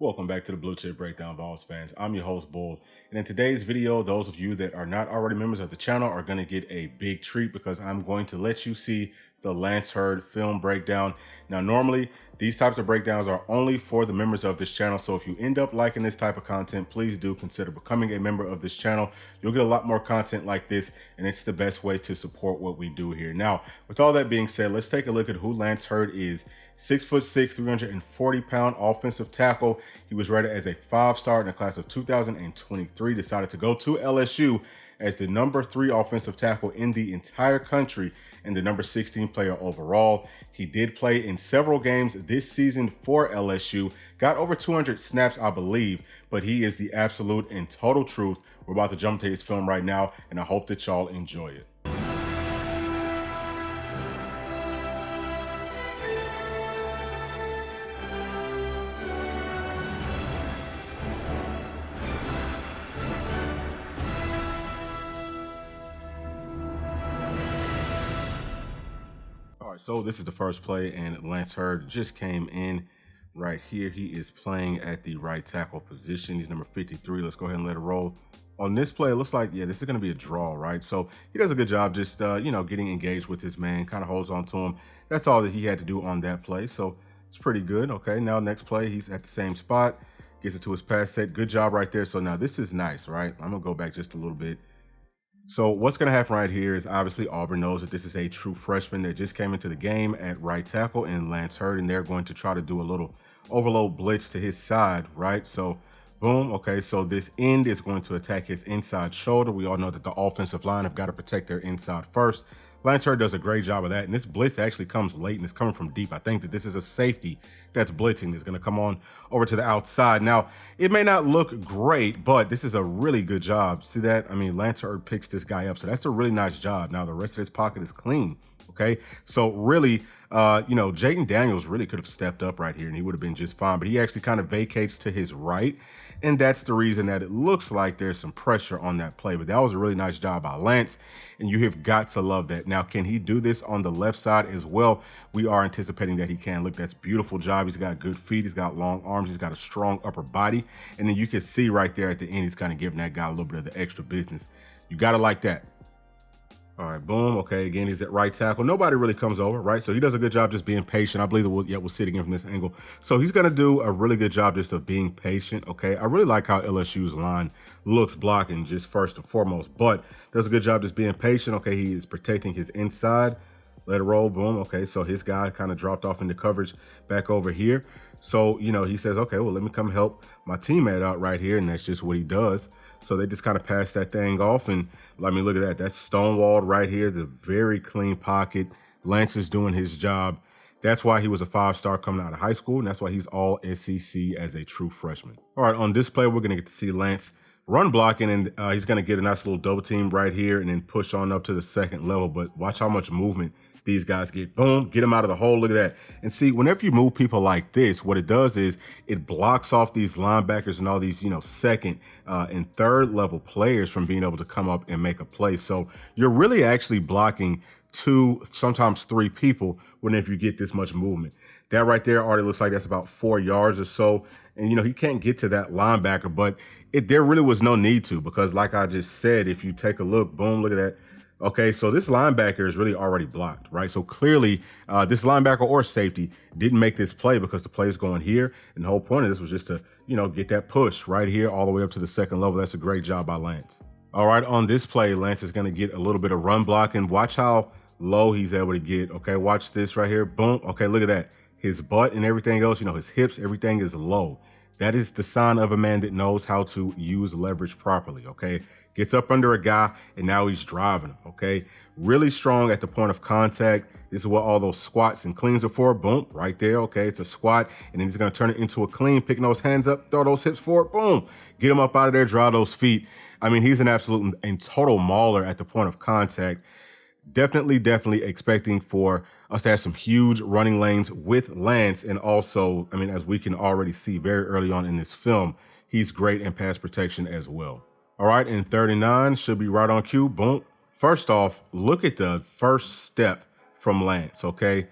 Welcome back to the Bluechip Breakdown, Vols fans. I'm your host, Bull. And in today's video, those of you that are not already members of the channel are going to get a big treat because I'm going to let you see the Lance Heard film breakdown. Now, normally, these types of breakdowns are only for the members of this channel. So if you end up liking this type of content, please do consider becoming a member of this channel. You'll get a lot more content like this, and it's the best way to support what we do here. Now, with all that being said, let's take a look at who Lance Heard is. 6'6", 340-pound offensive tackle. He was rated as a 5-star in the class of 2023, decided to go to LSU as the number 3 offensive tackle in the entire country and the number 16 player overall. He did play in several games this season for LSU, got over 200 snaps, I believe, but he is the absolute and total truth. We're about to jump to his film right now, and I hope that y'all enjoy it. All right, so this is the first play, and Lance Heard just came in right here. He is playing at the right tackle position. He's number 53. Let's go ahead and let it roll. On this play, it looks like, yeah, this is going to be a draw, right? So he does a good job just, getting engaged with his man, kind of holds on to him. That's all that he had to do on that play. So it's pretty good. Okay, now next play, he's at the same spot, gets it to his pass set. Good job right there. So now this is nice, right? I'm going to go back just a little bit. So what's going to happen right here is obviously Auburn knows that this is a true freshman that just came into the game at right tackle in Lance Heard, and they're going to try to do a little overload blitz to his side, right? So boom, okay, so this end is going to attack his inside shoulder. We all know that the offensive line have got to protect their inside first. Lance Heard does a great job of that, and this blitz actually comes late and it's coming from deep. I think that this is a safety that's blitzing. That's going to come on over to the outside. Now, it may not look great, but this is a really good job. See that? I mean, Lance Heard picks this guy up, so that's a really nice job. Now, the rest of his pocket is clean, okay? So really, Jaden Daniels really could have stepped up right here and he would have been just fine, but he actually kind of vacates to his right. And that's the reason that it looks like there's some pressure on that play. But that was a really nice job by Lance, and you have got to love that. Now, can he do this on the left side as well? We are anticipating that he can. Look, that's a beautiful job. He's got good feet. He's got long arms. He's got a strong upper body. And then you can see right there at the end, he's kind of giving that guy a little bit of the extra business. You got to like that. All right, boom. Okay, again, he's at right tackle. Nobody really comes over, right? So he does a good job just being patient. I believe that we'll see it again from this angle. So he's going to do a really good job just of being patient, okay? I really like how LSU's line looks blocking just first and foremost, but does a good job just being patient, okay? He is protecting his inside. Let it roll, boom. Okay, so his guy kind of dropped off into coverage back over here. So, he says, okay, well, let me come help my teammate out right here, and that's just what he does. So they just kind of pass that thing off, and I mean, look at that. That's stonewalled right here, the very clean pocket. Lance is doing his job. That's why he was a 5-star coming out of high school, and that's why he's all SEC as a true freshman. All right, on this play, we're going to get to see Lance run blocking, and he's going to get a nice little double team right here and then push on up to the second level. But watch how much movement these guys get. Boom, get them out of the hole. Look at that. And see, whenever you move people like this, what it does is it blocks off these linebackers and all these, second and third level players from being able to come up and make a play. So you're really actually blocking 2, sometimes 3 people whenever you get this much movement. That right there already looks like that's about 4 yards or so. And, he can't get to that linebacker, but there really was no need to, because like I just said, if you take a look, boom, look at that. Okay, so this linebacker is really already blocked, right? So clearly this linebacker or safety didn't make this play because the play is going here. And the whole point of this was just to, get that push right here all the way up to the second level. That's a great job by Lance. All right, on this play, Lance is going to get a little bit of run blocking. Watch how low he's able to get. Okay, watch this right here. Boom. Okay, look at that. His butt and everything else, his hips, everything is low. That is the sign of a man that knows how to use leverage properly, okay? Gets up under a guy, and now he's driving him, okay? Really strong at the point of contact. This is what all those squats and cleans are for. Boom, right there, okay? It's a squat, and then he's going to turn it into a clean, picking those hands up, throw those hips forward, boom. Get him up out of there, draw those feet. I mean, he's an absolute and total mauler at the point of contact. Definitely expecting for us to have some huge running lanes with Lance. And also, I mean, as we can already see very early on in this film, he's great in pass protection as well. All right, and 39 should be right on cue. Boom. First off, look at the first step from Lance, okay?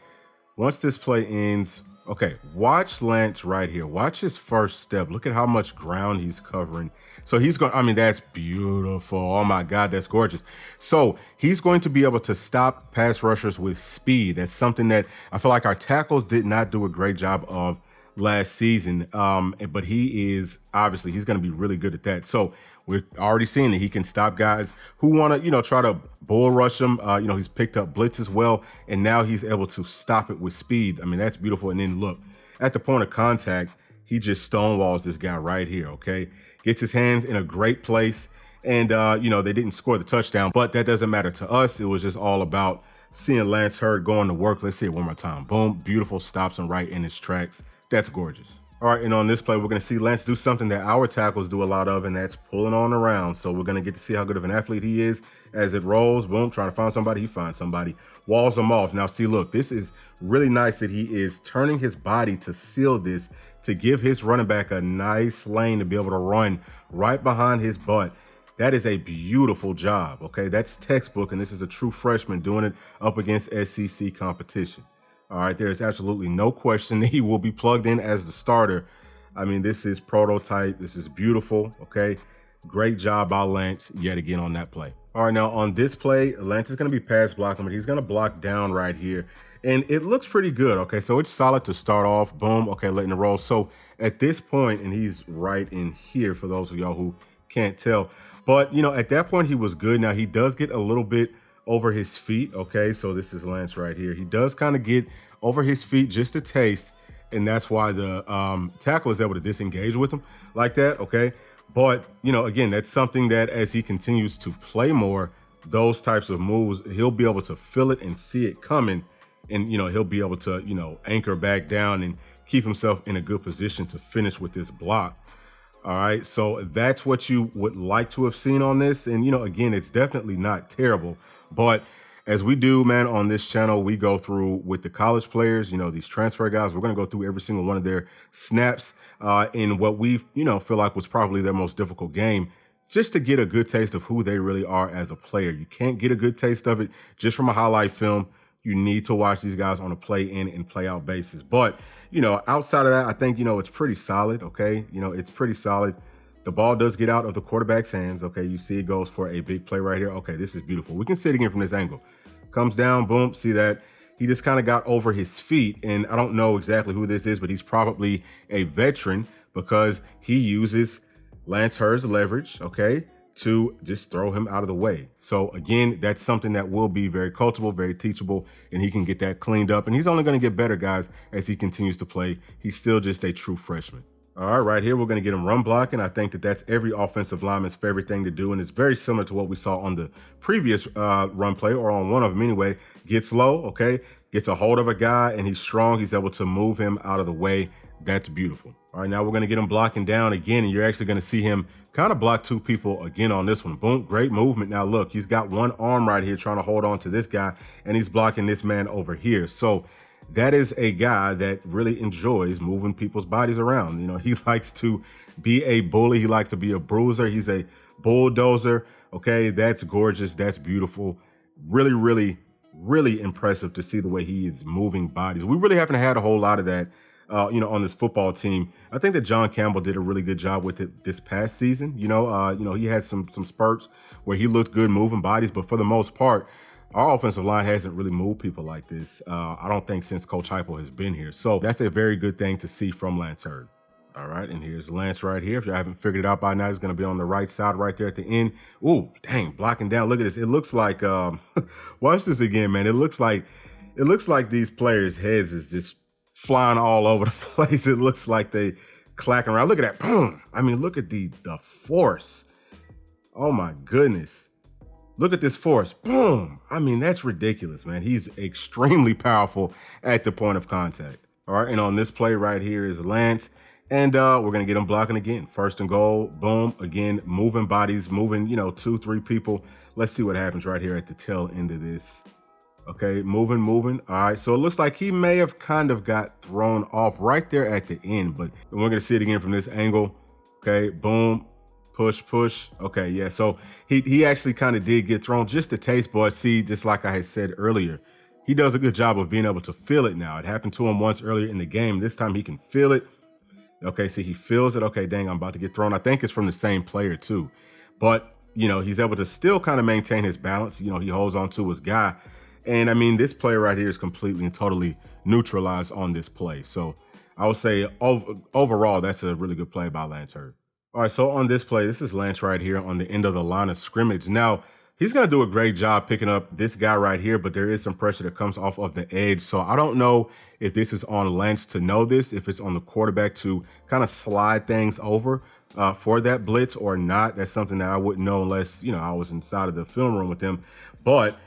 Once this play ends, Okay, watch Lance right here. Watch his first step. Look at how much ground he's covering. So he's going, I mean, that's beautiful. Oh my God, that's gorgeous. So he's going to be able to stop pass rushers with speed. That's something that I feel like our tackles did not do a great job of last season. But he is obviously he's going to be really good at that. So we're already seeing that he can stop guys who want to, try to bull rush him. He's picked up blitz as well, and now he's able to stop it with speed. I mean, that's beautiful. And then look at the point of contact, he just stonewalls this guy right here. Okay, gets his hands in a great place, and they didn't score the touchdown, but that doesn't matter to us. It was just all about seeing Lance Hurd going to work. Let's see it one more time. Boom, beautiful, stops him right in his tracks. That's gorgeous. All right, and on this play, we're going to see Lance do something that our tackles do a lot of, and that's pulling on around. So we're going to get to see how good of an athlete he is as it rolls. Boom, trying to find somebody, he finds somebody, walls them off. Now, see, look, this is really nice that he is turning his body to seal this, to give his running back a nice lane to be able to run right behind his butt. That is a beautiful job, okay? That's textbook, and this is a true freshman doing it up against SEC competition. All right, there's absolutely no question that he will be plugged in as the starter. I mean, this is prototype. This is beautiful, okay? Great job by Lance yet again on that play. All right, now on this play, Lance is going to be pass blocking, but he's going to block down right here. And it looks pretty good, okay? So it's solid to start off. Boom, okay, letting it roll. So at this point, and he's right in here for those of y'all who can't tell. But, at that point, he was good. Now, he does get a little bit over his feet, okay? So this is Lance right here. He does kind of get over his feet just a taste, and that's why the tackle is able to disengage with him like that, okay? But, again, that's something that as he continues to play more, those types of moves, he'll be able to feel it and see it coming, and, he'll be able to, anchor back down and keep himself in a good position to finish with this block. All right, so that's what you would like to have seen on this. And, again, it's definitely not terrible. But as we do, man, on this channel, we go through with the college players, these transfer guys. We're going to go through every single one of their snaps in what we, feel like was probably their most difficult game, just to get a good taste of who they really are as a player. You can't get a good taste of it just from a highlight film. You need to watch these guys on a play in and play out basis. But, outside of that, I think, it's pretty solid. Okay. It's pretty solid. The ball does get out of the quarterback's hands. Okay. You see it goes for a big play right here. Okay. This is beautiful. We can see it again from this angle. Comes down, boom. See that? He just kind of got over his feet. And I don't know exactly who this is, but he's probably a veteran because he uses Lance Hurd's leverage. Okay. To just throw him out of the way. So again, that's something that will be very coachable, very teachable, and he can get that cleaned up. And he's only going to get better, guys, as he continues to play. He's still just a true freshman. All right, right here, we're going to get him run blocking. I think that that's every offensive lineman's favorite thing to do, and it's very similar to what we saw on the previous run play, or on one of them anyway. Gets low, okay, gets a hold of a guy, and he's strong. He's able to move him out of the way. That's beautiful. All right, now we're going to get him blocking down again, and you're actually going to see him kind of block two people again on this one. Boom, great movement. Now look, he's got one arm right here trying to hold on to this guy, and he's blocking this man over here. So that is a guy that really enjoys moving people's bodies around. He likes to be a bully. He likes to be a bruiser. He's a bulldozer. Okay, that's gorgeous. That's beautiful. Really, really, really impressive to see the way he is moving bodies. We really haven't had a whole lot of that on this football team. I think that John Campbell did a really good job with it this past season. He had some spurts where he looked good moving bodies, but for the most part, our offensive line hasn't really moved people like this. I don't think since Coach Heupel has been here. So that's a very good thing to see from Lance Hurd. All right, and here's Lance right here. If you haven't figured it out by now, he's going to be on the right side right there at the end. Ooh, dang, blocking down. Look at this. It looks like, watch this again, man. It looks like these players' heads is just flying all over the place. It looks like they clacking around. Look at that. Boom. I mean, look at the force. Oh my goodness. Look at this force. Boom. I mean, that's ridiculous, man. He's extremely powerful at the point of contact. All right. And on this play right here is Lance. And we're going to get him blocking again. First and goal. Boom. Again, moving bodies, moving, 2-3 people. Let's see what happens right here at the tail end of this. Okay, moving. All right, so it looks like he may have kind of got thrown off right there at the end, but we're going to see it again from this angle. Okay, boom, push. Okay, yeah, so he actually kind of did get thrown just a taste, but see, just like I had said earlier, he does a good job of being able to feel it now. It happened to him once earlier in the game. This time he can feel it. Okay, see, he feels it. Okay, dang, I'm about to get thrown. I think it's from the same player too. But, he's able to still kind of maintain his balance. He holds on to his guy. And I mean, this player right here is completely and totally neutralized on this play. So I would say overall, that's a really good play by Lance Hurd. All right, so on this play, this is Lance right here on the end of the line of scrimmage. Now, he's going to do a great job picking up this guy right here, but there is some pressure that comes off of the edge. So I don't know if this is on Lance to know this, if it's on the quarterback to kind of slide things over for that blitz or not. That's something that I wouldn't know unless, I was inside of the film room with him. But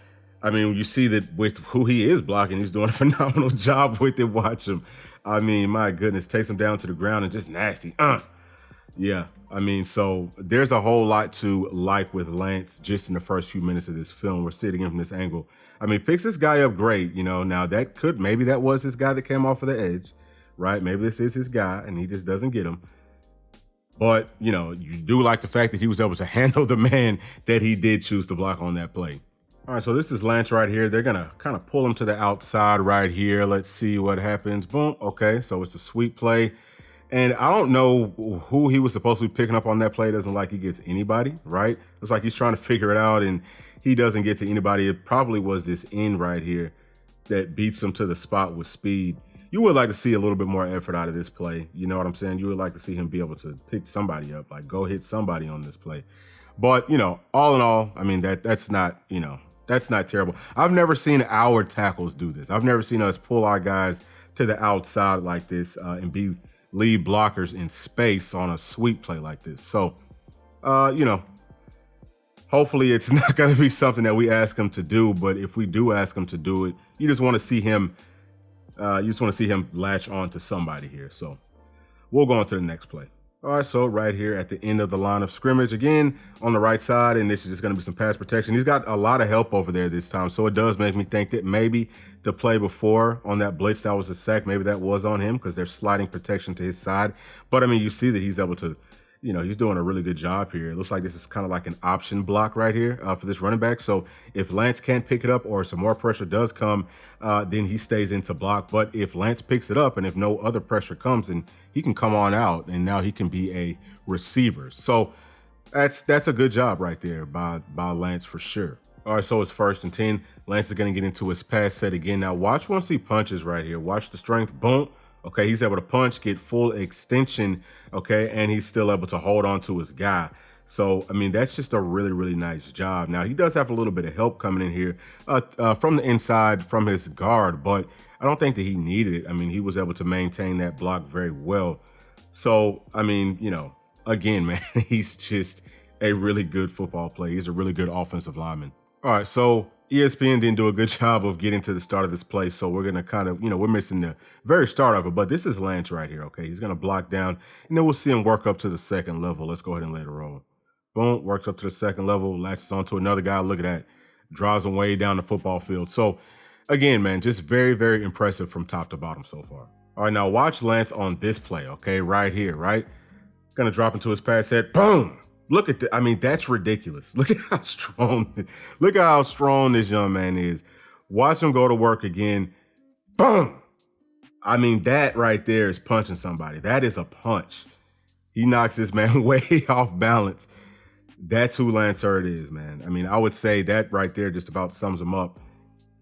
I mean, you see that with who he is blocking, he's doing a phenomenal job with it. Watch him. I mean, my goodness, takes him down to the ground and just nasty. Yeah, I mean, so there's a whole lot to like with Lance just in the first few minutes of this film. We're sitting in from this angle. I mean, picks this guy up great, Now maybe that was his guy that came off of the edge, right? Maybe this is his guy and he just doesn't get him. But, you do like the fact that he was able to handle the man that he did choose to block on that play. All right, so this is Lance right here. They're going to kind of pull him to the outside right here. Let's see what happens. Boom. Okay, so it's a sweep play. And I don't know who he was supposed to be picking up on that play. It doesn't like he gets anybody, right? It's like he's trying to figure it out, and he doesn't get to anybody. It probably was this end right here that beats him to the spot with speed. You would like to see a little bit more effort out of this play. You know what I'm saying? You would like to see him be able to pick somebody up, like go hit somebody on this play. But, all in all, I mean, that's not, that's not terrible. I've never seen our tackles do this. I've never seen us pull our guys to the outside like this and be lead blockers in space on a sweep play like this. So, hopefully it's not going to be something that we ask him to do. But if we do ask him to do it, you just want to see him. You just want to see him latch on to somebody here. So we'll go on to the next play. All right, so right here at the end of the line of scrimmage, again, on the right side, and this is just going to be some pass protection. He's got a lot of help over there this time, so it does make me think that maybe the play before on that blitz, that was a sack, maybe that was on him because they're sliding protection to his side. But, I mean, you see that he's able to, he's doing a really good job here. It looks like this is kind of like an option block right here for this running back. So if Lance can't pick it up or some more pressure does come, then he stays into block. But if Lance picks it up and if no other pressure comes, then he can come on out and now he can be a receiver. So that's a good job right there by Lance for sure. All right, so it's 1st and 10. Lance is going to get into his pass set again. Now watch once he punches right here. Watch the strength. Boom. Okay, he's able to punch, get full extension, okay, and he's still able to hold on to his guy. So, I mean, that's just a really, really nice job. Now, he does have a little bit of help coming in here from the inside from his guard, but I don't think that he needed it. I mean, he was able to maintain that block very well. So, I mean, again, man, he's just a really good football player. He's a really good offensive lineman. All right, so ESPN didn't do a good job of getting to the start of this play, so we're going to kind of, we're missing the very start of it, but this is Lance right here, okay? He's going to block down, and then we'll see him work up to the second level. Let's go ahead and let it roll. Boom, works up to the second level, latches onto another guy. Look at that. Drives him way down the football field. So, again, man, just very, very impressive from top to bottom so far. All right, now watch Lance on this play, okay? Right here, right? Going to drop into his pass set. Boom! Look at that. I mean, that's ridiculous. Look at how strong this young man is. Watch him go to work again. Boom. I mean, that right there is punching somebody. That is a punch. He knocks this man way off balance. That's who Lance Hurd is, man. I mean, I would say that right there just about sums him up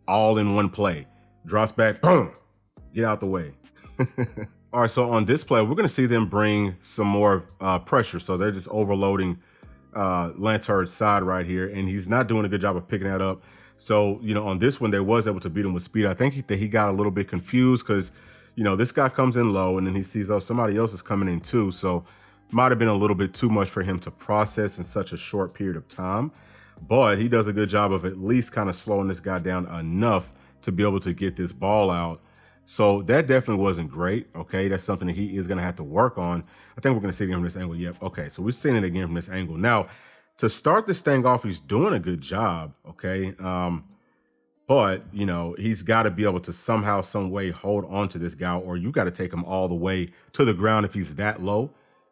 all in one play. Drops back. Boom. Get out the way. All right, so on this play, we're going to see them bring some more pressure. So they're just overloading Lance Hurd's side right here, and he's not doing a good job of picking that up. So, on this one, they was able to beat him with speed. I think that he got a little bit confused because, this guy comes in low, and then he sees, oh, somebody else is coming in too. So might have been a little bit too much for him to process in such a short period of time. But he does a good job of at least kind of slowing this guy down enough to be able to get this ball out. So that definitely wasn't great, okay? That's something that he is going to have to work on. I think we're going to see it from this angle. Yep, okay, so we're seeing it again from this angle. Now, to start this thing off, he's doing a good job, okay? But, he's got to be able to somehow, some way hold on to this guy, or you got to take him all the way to the ground if he's that low.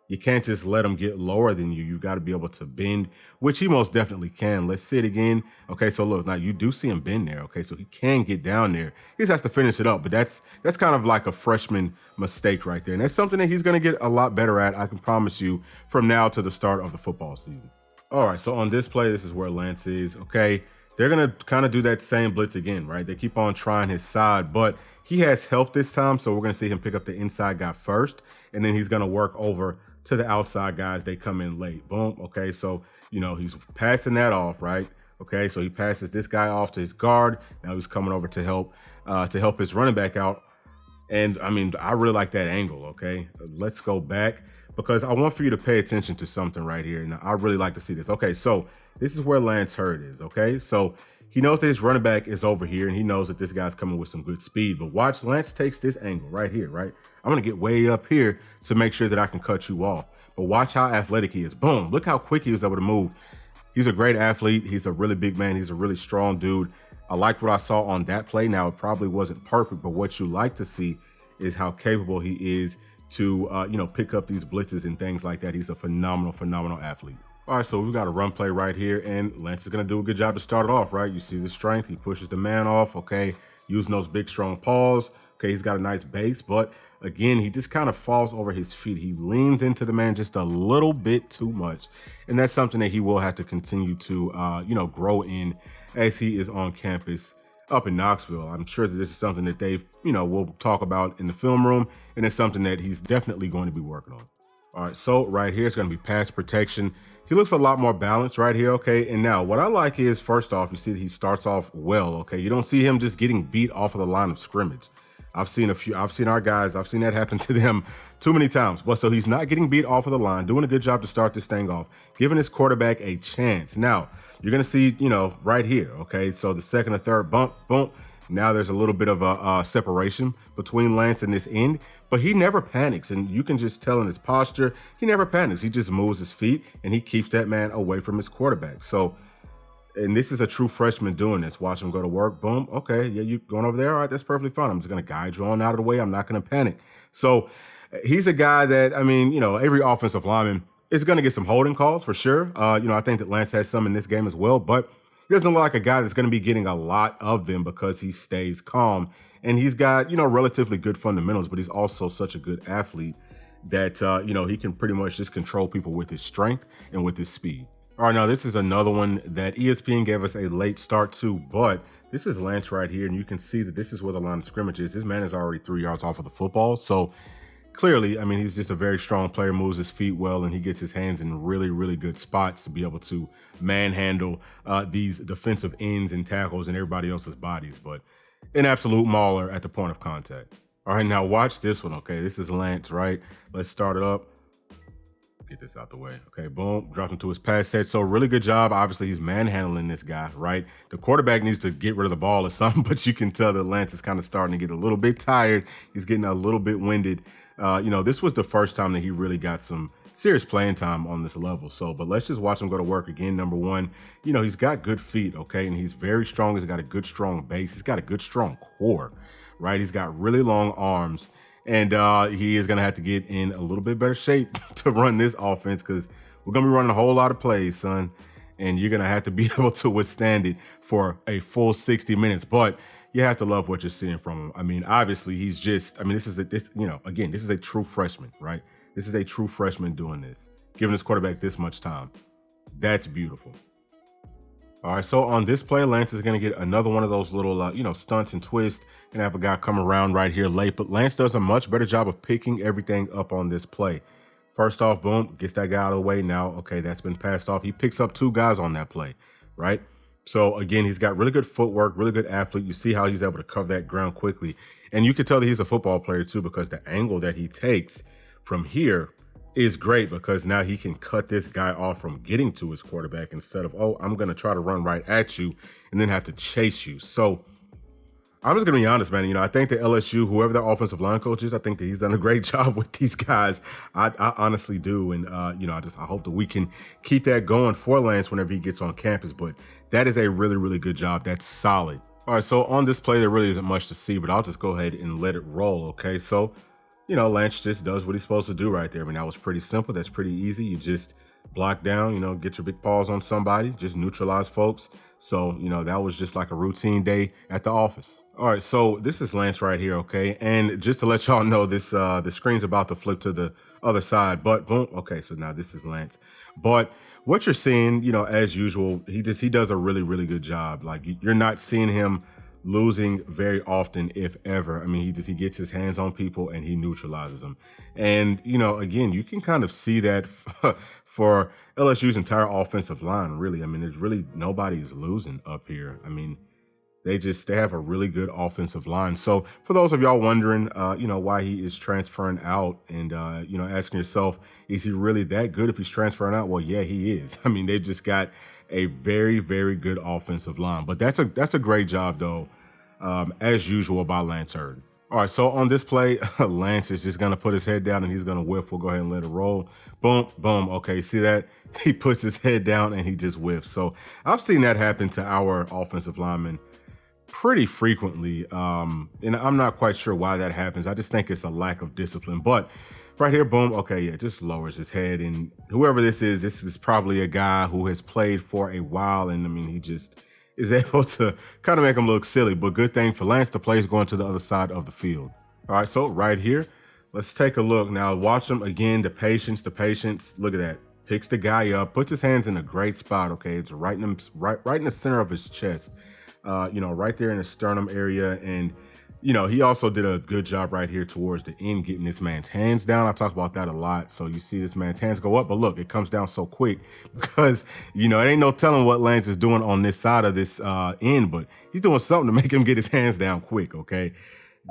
You can't just let him get lower than you. You got to be able to bend, which he most definitely can. Let's see it again. Okay, so look, now you do see him bend there. Okay, so he can get down there. He just has to finish it up, but that's kind of like a freshman mistake right there. And that's something that he's going to get a lot better at, I can promise you, from now to the start of the football season. All right, so on this play, this is where Lance is. Okay, they're going to kind of do that same blitz again, right? They keep on trying his side, but he has help this time, so we're going to see him pick up the inside guy first, and then he's going to work over to the outside guys. They come in late. Boom. Okay, so, you know, he's passing that off, right? Okay, so he passes this guy off to his guard. Now he's coming over to help his running back out. And, I mean, I really like that angle, okay? Let's go back because I want for you to pay attention to something right here. And I really like to see this. Okay, so this is where Lance Hurd is, okay? So he knows that his running back is over here, and he knows that this guy's coming with some good speed. But watch, Lance takes this angle right here, right? I'm going to get way up here to make sure that I can cut you off. But watch how athletic he is. Boom. Look how quick he was able to move. He's a great athlete. He's a really big man. He's a really strong dude. I liked what I saw on that play. Now, it probably wasn't perfect, but what you like to see is how capable he is to, you know, pick up these blitzes and things like that. He's a phenomenal, phenomenal athlete. All right, so we've got a run play right here, and Lance is going to do a good job to start it off, right? You see the strength. He pushes the man off, okay, using those big, strong paws. Okay, he's got a nice base, but again, he just kind of falls over his feet. He leans into the man just a little bit too much, and that's something that he will have to continue to, you know, grow in as he is on campus up in Knoxville. I'm sure that this is something that they've, you know, we'll talk about in the film room, and it's something that he's definitely going to be working on. All right, so right here, it's going to be pass protection. He looks a lot more balanced right here, okay? And now what I like is, first off, you see that he starts off well, okay? You don't see him just getting beat off of the line of scrimmage. I've seen our guys, I've seen that happen to them too many times. But so he's not getting beat off of the line, doing a good job to start this thing off, giving his quarterback a chance. Now, you're going to see, you know, right here, okay? So the second or third bump, boom. Now there's a little bit of a separation between Lance and this end, but he never panics. And you can just tell in his posture, he never panics. He just moves his feet and he keeps that man away from his quarterback. So, and this is a true freshman doing this. Watch him go to work. Boom. Okay. Yeah, you going over there? All right, that's perfectly fine. I'm just going to guide you on out of the way. I'm not going to panic. So he's a guy that, I mean, you know, every offensive lineman is going to get some holding calls for sure. You know, I think that Lance has some in this game as well, but he doesn't look like a guy that's going to be getting a lot of them because he stays calm. And he's got, you know, relatively good fundamentals, but he's also such a good athlete that, you know, he can pretty much just control people with his strength and with his speed. All right, now this is another one that ESPN gave us a late start to, but this is Lance right here. And you can see that this is where the line of scrimmage is. This man is already 3 yards off of the football. So clearly, I mean, he's just a very strong player, moves his feet well, and he gets his hands in really, really good spots to be able to manhandle these defensive ends and tackles and everybody else's bodies. But an absolute mauler at the point of contact. All right, now watch this one, okay? This is Lance, right? Let's start it up. Get this out the way. Okay, boom, dropped into his pass set. So really good job. Obviously, he's manhandling this guy, right? The quarterback needs to get rid of the ball or something, but you can tell that Lance is kind of starting to get a little bit tired. He's getting a little bit winded. You know, this was the first time that he really got some serious playing time on this level. So, but let's just watch him go to work again. Number one, you know, he's got good feet, okay? And he's very strong. He's got a good, strong base. He's got a good, strong core, right? He's got really long arms. And he is going to have to get in a little bit better shape to run this offense because we're going to be running a whole lot of plays, son. And you're going to have to be able to withstand it for a full 60 minutes. But you have to love what you're seeing from him. I mean, obviously, he's just, I mean, this is a true freshman, right? This is a true freshman doing this, giving his quarterback this much time. That's beautiful. All right, so on this play, Lance is going to get another one of those little, you know, stunts and twists and have a guy come around right here late. But Lance does a much better job of picking everything up on this play. First off, boom, gets that guy out of the way. Now, okay, that's been passed off. He picks up two guys on that play, right? So, again, he's got really good footwork, really good athlete. You see how he's able to cover that ground quickly. And you can tell that he's a football player, too, because the angle that he takes from here is great because now he can cut this guy off from getting to his quarterback instead of, oh, I'm going to try to run right at you and then have to chase you. So I'm just going to be honest, man. You know, I think that LSU, whoever their offensive line coach is, I think that he's done a great job with these guys. I honestly do. And, you know, I hope that we can keep that going for Lance whenever he gets on campus. But that is a really, really good job. That's solid. All right, so on this play, there really isn't much to see, but I'll just go ahead and let it roll, okay? So Lance just does what he's supposed to do right there. I mean, that was pretty simple. That's pretty easy. You just block down, get your big paws on somebody, just neutralize folks. So, that was just like a routine day at the office. All right, so this is Lance right here, okay? And just to let y'all know, the screen's about to flip to the other side, but boom, okay, so now this is Lance. But what you're seeing, as usual, he does a really, really good job. Like, you're not seeing him losing very often, if ever. I mean, he gets his hands on people and he neutralizes them. And, again, you can kind of see that for LSU's entire offensive line, really. I mean, there's really nobody is losing up here. I mean, they have a really good offensive line. So for those of y'all wondering, why he is transferring out and, asking yourself, is he really that good if he's transferring out? Well, yeah, he is. I mean, they just got a very, very good offensive line. But that's a great job, though, as usual, by Lance Hurd. All right, so on this play, Lance is just going to put his head down and he's going to whiff. We'll go ahead and let it roll. Boom, boom. Okay, see that? He puts his head down and he just whiffs. So I've seen that happen to our offensive linemen pretty frequently. And I'm not quite sure why that happens. I just think it's a lack of discipline. But right here, boom. Okay, yeah, just lowers his head. And whoever this is probably a guy who has played for a while. And I mean, he just is able to kind of make him look silly. But good thing for Lance, the play is going to the other side of the field. All right, so right here, let's take a look. Now, watch him again. The patience. Look at that. Picks the guy up, puts his hands in a great spot. Okay, it's right in the center of his chest. Right there in the sternum area. And, he also did a good job right here towards the end, getting this man's hands down. I talk about that a lot. So you see this man's hands go up, but look, it comes down so quick because, it ain't no telling what Lance is doing on this side of this end, but he's doing something to make him get his hands down quick. Okay.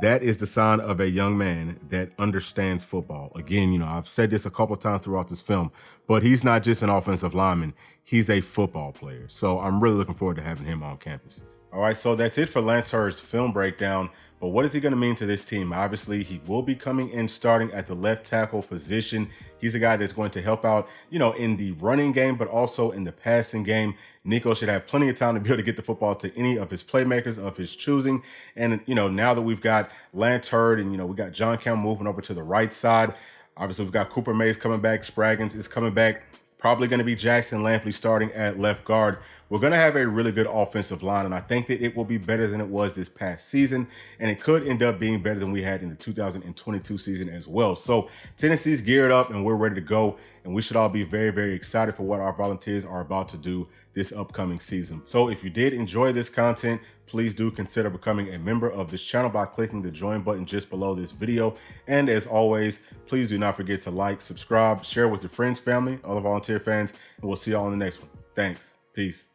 That is the sign of a young man that understands football. Again, I've said this a couple of times throughout this film, but he's not just an offensive lineman. He's a football player. So I'm really looking forward to having him on campus. All right, so that's it for Lance Hurd's film breakdown. But what is he going to mean to this team? Obviously, he will be coming in starting at the left tackle position. He's a guy that's going to help out, in the running game, but also in the passing game. Nico should have plenty of time to be able to get the football to any of his playmakers of his choosing. And, now that we've got Lance Hurd and, we got John Campbell moving over to the right side, obviously we've got Cooper Mays coming back. Spraggins is coming back. Probably going to be Jackson Lampley starting at left guard. We're going to have a really good offensive line, and I think that it will be better than it was this past season, and it could end up being better than we had in the 2022 season as well. So Tennessee's geared up, and we're ready to go, and we should all be very, very excited for what our Volunteers are about to do this upcoming season. So if you did enjoy this content, please do consider becoming a member of this channel by clicking the join button just below this video. And as always, please do not forget to like, subscribe, share with your friends, family, other Volunteer fans, and we'll see y'all on the next one. Thanks. Peace.